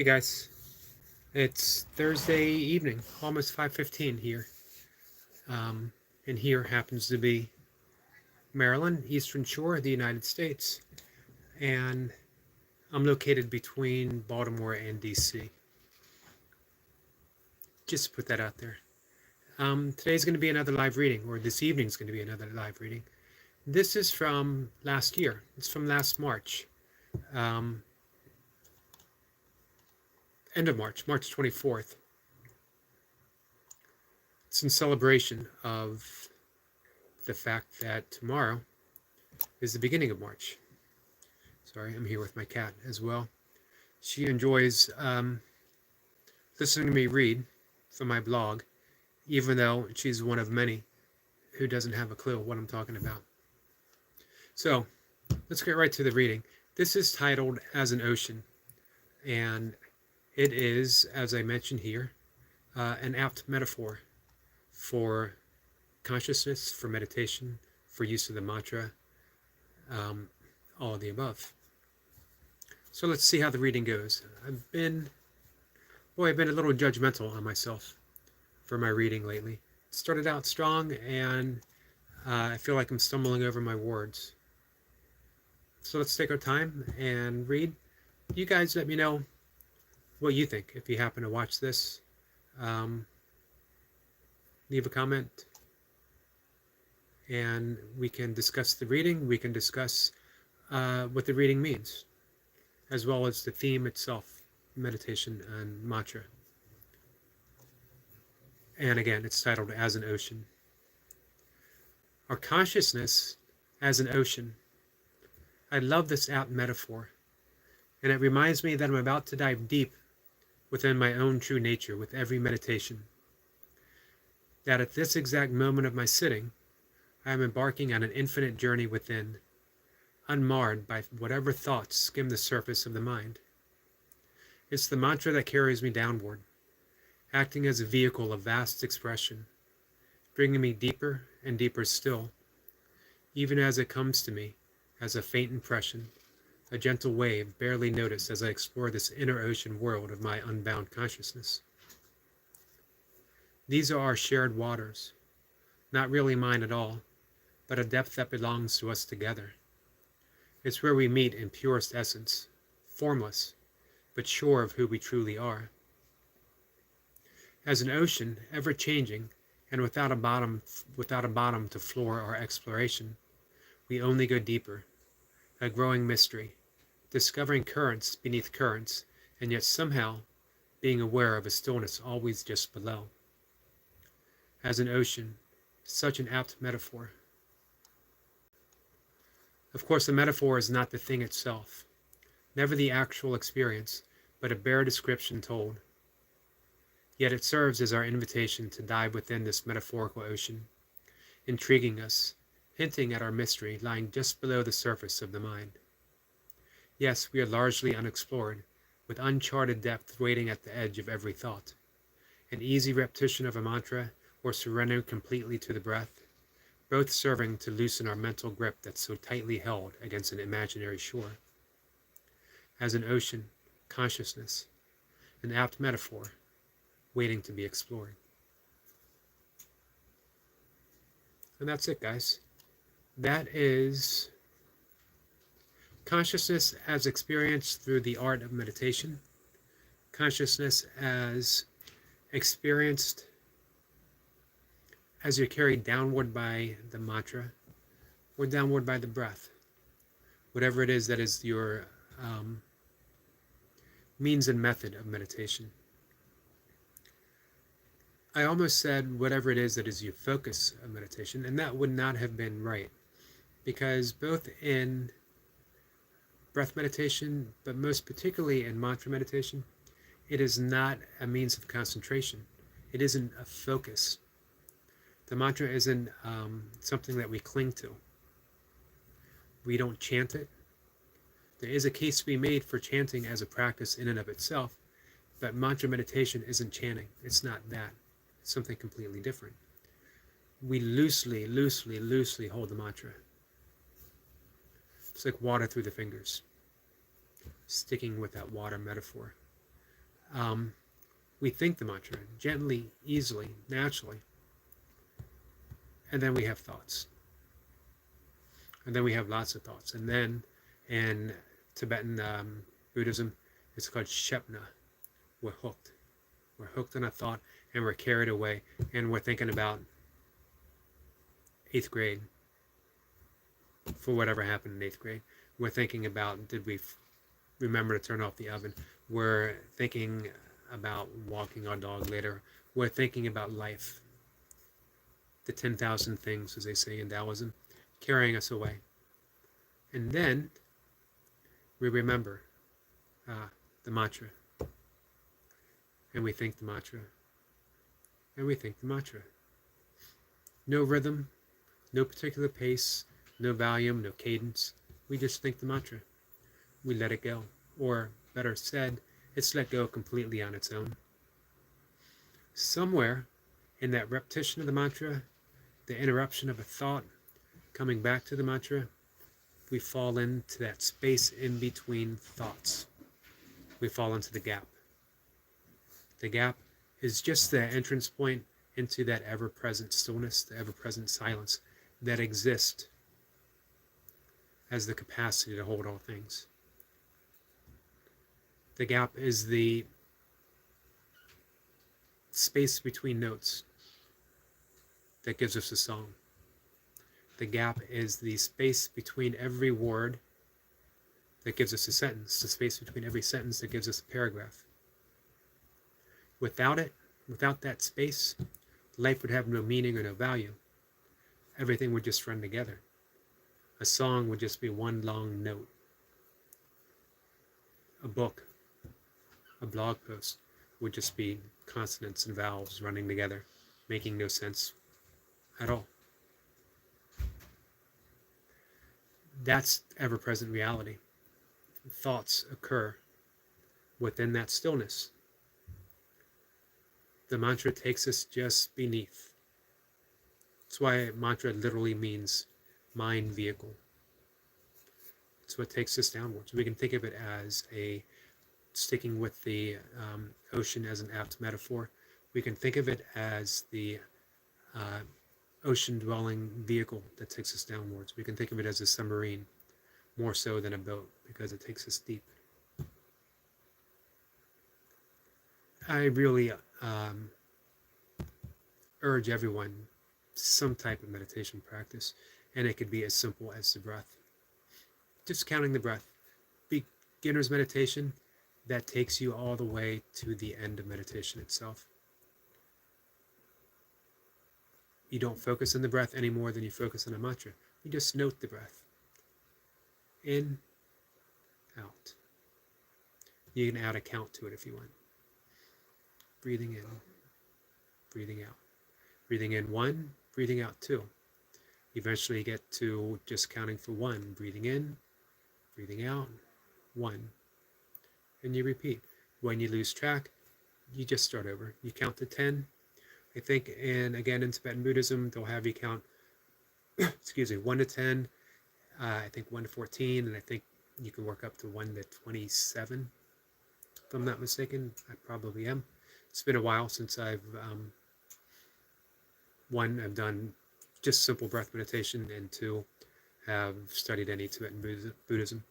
Hey guys, it's Thursday evening, almost 5:15 here. And here happens to be Maryland, Eastern Shore of the United States. And I'm located between Baltimore and DC. Just to put that out there. Today's going to be another live reading, or this evening's going to be another live reading. This is from last year. It's from last March. Um, End of March, March 24th. It's in celebration of the fact that tomorrow is the beginning of March. Sorry, I'm here with my cat as well. She enjoys listening to me read from my blog, even though she's one of many who doesn't have a clue what I'm talking about. So let's get right to the reading. This is titled As an Ocean, and it is, as I mentioned here, an apt metaphor for consciousness, for meditation, for use of the mantra, all of the above. So let's see how the reading goes. I've been a little judgmental on myself for my reading lately. It started out strong, and I feel like I'm stumbling over my words. So let's take our time and read. You guys let me know what you think if you happen to watch this. Leave a comment, and we can discuss the reading. We can discuss what the reading means, as well as the theme itself, meditation and mantra. And again, it's titled As an Ocean. Our consciousness as an ocean. I love this apt metaphor, and it reminds me that I'm about to dive deep within my own true nature with every meditation. That at this exact moment of my sitting, I am embarking on an infinite journey within, unmarred by whatever thoughts skim the surface of the mind. It's the mantra that carries me downward, acting as a vehicle of vast expression, bringing me deeper and deeper still, even as it comes to me as a faint impression, a gentle wave barely noticed as I explore this inner ocean world of my unbound consciousness. These are our shared waters, not really mine at all, but a depth that belongs to us together. It's where we meet in purest essence, formless, but sure of who we truly are. As an ocean, ever-changing, and without a bottom to floor our exploration, we only go deeper, a growing mystery, discovering currents beneath currents, and yet somehow being aware of a stillness always just below. As an ocean, such an apt metaphor. Of course, the metaphor is not the thing itself, never the actual experience, but a bare description told. Yet it serves as our invitation to dive within this metaphorical ocean, intriguing us, hinting at our mystery lying just below the surface of the mind. Yes, we are largely unexplored, with uncharted depth waiting at the edge of every thought. An easy repetition of a mantra, or surrender completely to the breath, both serving to loosen our mental grip that's so tightly held against an imaginary shore. As an ocean, consciousness, an apt metaphor, waiting to be explored. And that's it, guys. That is consciousness as experienced through the art of meditation, consciousness as experienced as you're carried downward by the mantra or downward by the breath, whatever it is that is your means and method of meditation. I almost said whatever it is that is your focus of meditation, and that would not have been right, because both in breath meditation, but most particularly in mantra meditation, it is not a means of concentration. It isn't a focus. The mantra isn't something that we cling to. We don't chant it. There is a case to be made for chanting as a practice in and of itself, but mantra meditation isn't chanting. It's not that. It's something completely different. We loosely hold the mantra. It's like water through the fingers, sticking with that water metaphor. We think the mantra gently, easily, naturally, and then we have thoughts. And then we have lots of thoughts. And then in Tibetan Buddhism, it's called Shepna. We're hooked. We're hooked on a thought and we're carried away. And we're thinking about 8th grade for whatever happened in 8th grade. We're thinking about, did we remember to turn off the oven? We're thinking about walking our dog later. We're thinking about life. The 10,000 things, as they say in Taoism, carrying us away. And then we remember the mantra. And we think the mantra. And we think the mantra. No rhythm, no particular pace, no volume, no cadence. We just think the mantra. We let it go. Or better said, it's let go completely on its own. Somewhere in that repetition of the mantra, the interruption of a thought, coming back to the mantra, we fall into that space in between thoughts. We fall into the gap. The gap is just the entrance point into that ever-present stillness, the ever-present silence that exists as the capacity to hold all things. The gap is the space between notes that gives us a song. The gap is the space between every word that gives us a sentence, the space between every sentence that gives us a paragraph. Without it, without that space, life would have no meaning or no value. Everything would just run together. A song would just be one long note. A book, a blog post would just be consonants and vowels running together, making no sense at all. That's ever-present reality. Thoughts occur within that stillness. The mantra takes us just beneath. That's why mantra literally means mind vehicle. It's what takes us downwards. We can think of it as sticking with the ocean as an apt metaphor. We can think of it as the ocean-dwelling vehicle that takes us downwards. We can think of it as a submarine, more so than a boat, because it takes us deep. I really urge everyone some type of meditation practice, and it could be as simple as the breath. Just counting the breath. Beginner's meditation, that takes you all the way to the end of meditation itself. You don't focus on the breath any more than you focus on a mantra. You just note the breath. In, out. You can add a count to it if you want. Breathing in, breathing out. Breathing in 1, breathing out 2. Eventually you get to just counting for 1. Breathing in, breathing out, 1. And you repeat. When you lose track, you just start over. You count to 10. I think, and again in Tibetan Buddhism, they'll have you count, 1 to 10, I think 1 to 14, and I think you can work up to 1 to 27, if I'm not mistaken. I probably am. It's been a while since I've done just simple breath meditation, and 2, have studied any Tibetan Buddhism.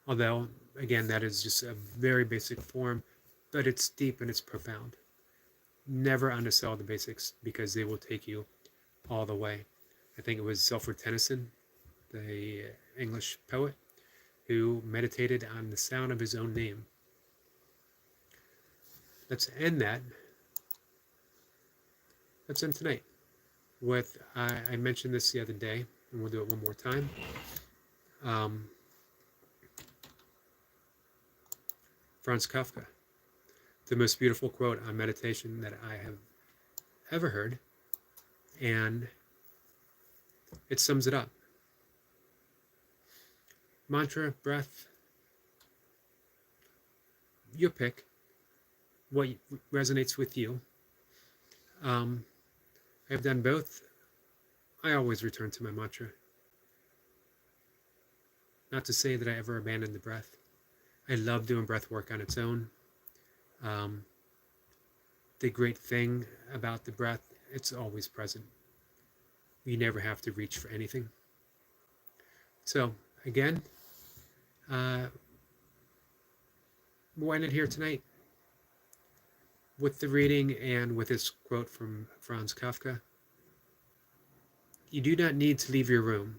Although, again, that is just a very basic form, but it's deep and it's profound. Never undersell the basics, because they will take you all the way. I think it was Alfred Tennyson, the English poet, who meditated on the sound of his own name. Let's end that. Let's end tonight with, I mentioned this the other day, and we'll do it one more time. Franz Kafka. The most beautiful quote on meditation that I have ever heard, and it sums it up. Mantra, breath, your pick, what resonates with you. I've done both. I always return to my mantra. Not to say that I ever abandoned the breath. I love doing breath work on its own. Um, the great thing about the breath, it's always present. You never have to reach for anything. So again, uh, we'll end it here tonight with the reading and with this quote from Franz Kafka. You do not need to leave your room.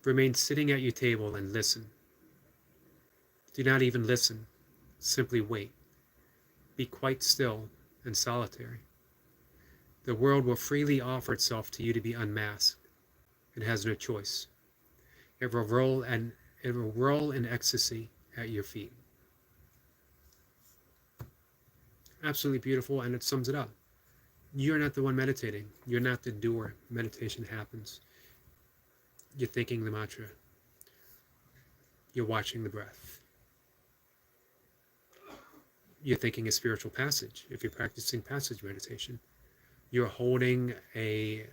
Remain sitting at your table and listen. Do not even listen. Simply wait. Be quite still and solitary. The world will freely offer itself to you to be unmasked. It has no choice. It will roll in ecstasy at your feet. Absolutely beautiful, and it sums it up. You're not the one meditating. You're not the doer. Meditation happens. You're thinking the mantra. You're watching the breath. You're thinking a spiritual passage if you're practicing passage meditation. You're holding a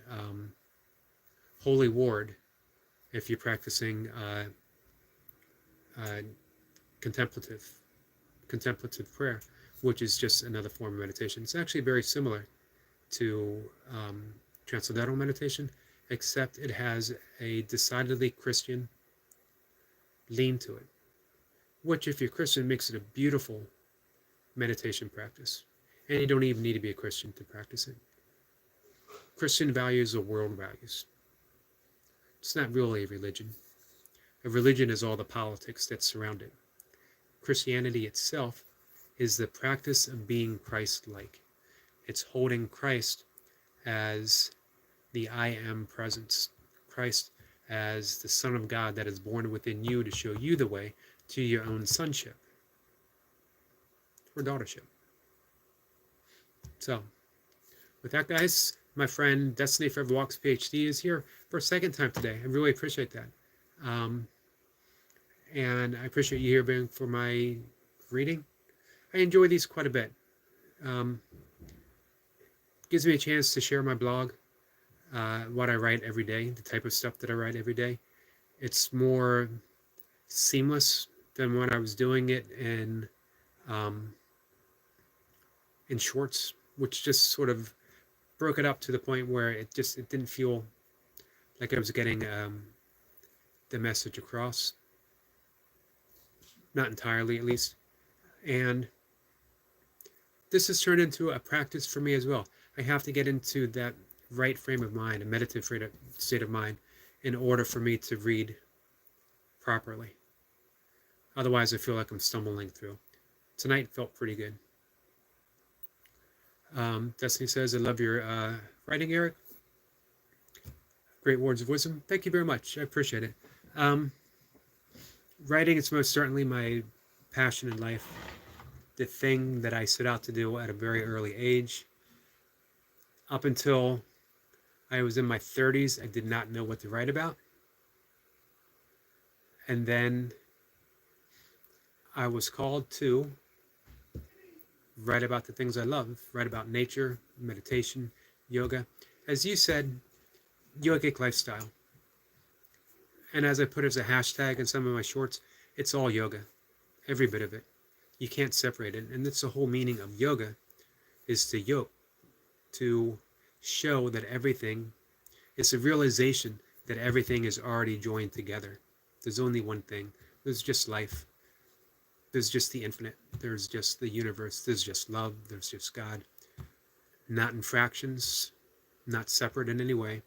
holy word if you're practicing contemplative prayer, which is just another form of meditation. It's actually very similar to transcendental meditation, except it has a decidedly Christian lean to it, which, if you're Christian, makes it a beautiful meditation practice. And you don't even need to be a Christian to practice it. Christian values are world values. It's not really a religion. A religion is all the politics that surround it. Christianity itself is the practice of being Christ-like. It's holding Christ as the I am presence, Christ as the Son of God that is born within you to show you the way to your own sonship or daughtership. So, with that, guys, my friend Destiny Forever Walks PhD is here for a second time today. I really appreciate that. And I appreciate you here for my reading. I enjoy these quite a bit. Gives me a chance to share my blog, what I write every day, the type of stuff that I write every day. It's more seamless than when I was doing it in shorts, which just sort of broke it up to the point where it didn't feel like I was getting the message across. Not entirely, at least. And this has turned into a practice for me as well. I have to get into that right frame of mind, a meditative state of mind, in order for me to read properly. Otherwise, I feel like I'm stumbling through. Tonight felt pretty good. Destiny says, I love your writing, Eric. Great words of wisdom. Thank you very much. I appreciate it. Writing is most certainly my passion in life. The thing that I set out to do at a very early age. Up until I was in my 30s, I did not know what to write about. And then I was called to write about the things I love, write about nature, meditation, yoga. As you said, yogic lifestyle. And as I put it as a hashtag in some of my shorts, it's all yoga, every bit of it. You can't separate it. And that's the whole meaning of yoga, is to yoke, to show that everything, it's a realization that everything is already joined together. There's only one thing. There's just life. There's just the infinite. There's just the universe. There's just love. There's just God. Not in fractions, not separate in any way,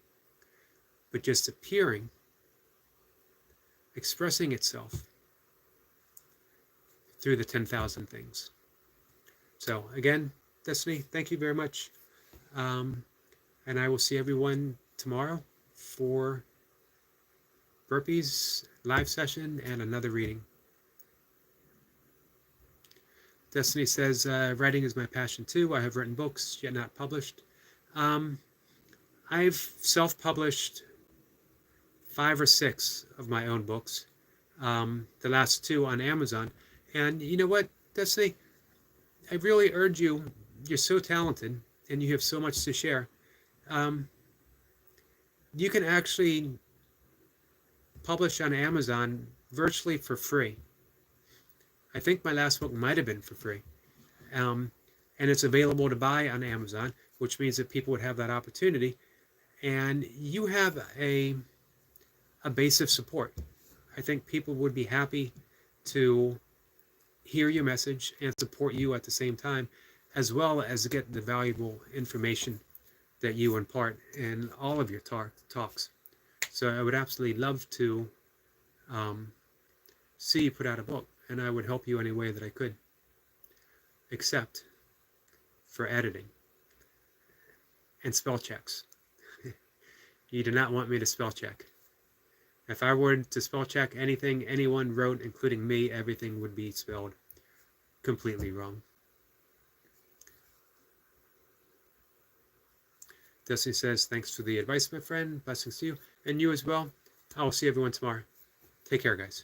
but just appearing, expressing itself through the 10,000 things. So again, Destiny, thank you very much. And I will see everyone tomorrow for Burpees live session and another reading. Destiny says, writing is my passion too. I have written books, yet not published. I've self-published 5 or 6 of my own books. The last 2 on Amazon. And you know what, Destiny? I really urge you, you're so talented and you have so much to share. You can actually publish on Amazon virtually for free. I think my last book might have been for free. And it's available to buy on Amazon, which means that people would have that opportunity. And you have a base of support. I think people would be happy to hear your message and support you at the same time, as well as get the valuable information that you impart in all of your talks. So I would absolutely love to see you put out a book, and I would help you any way that I could, except for editing and spell checks. You do not want me to spell check. If I were to spell check anything anyone wrote, including me, everything would be spelled completely wrong. Destiny says, thanks for the advice, my friend. Blessings to you. And you as well. I will see everyone tomorrow. Take care, guys.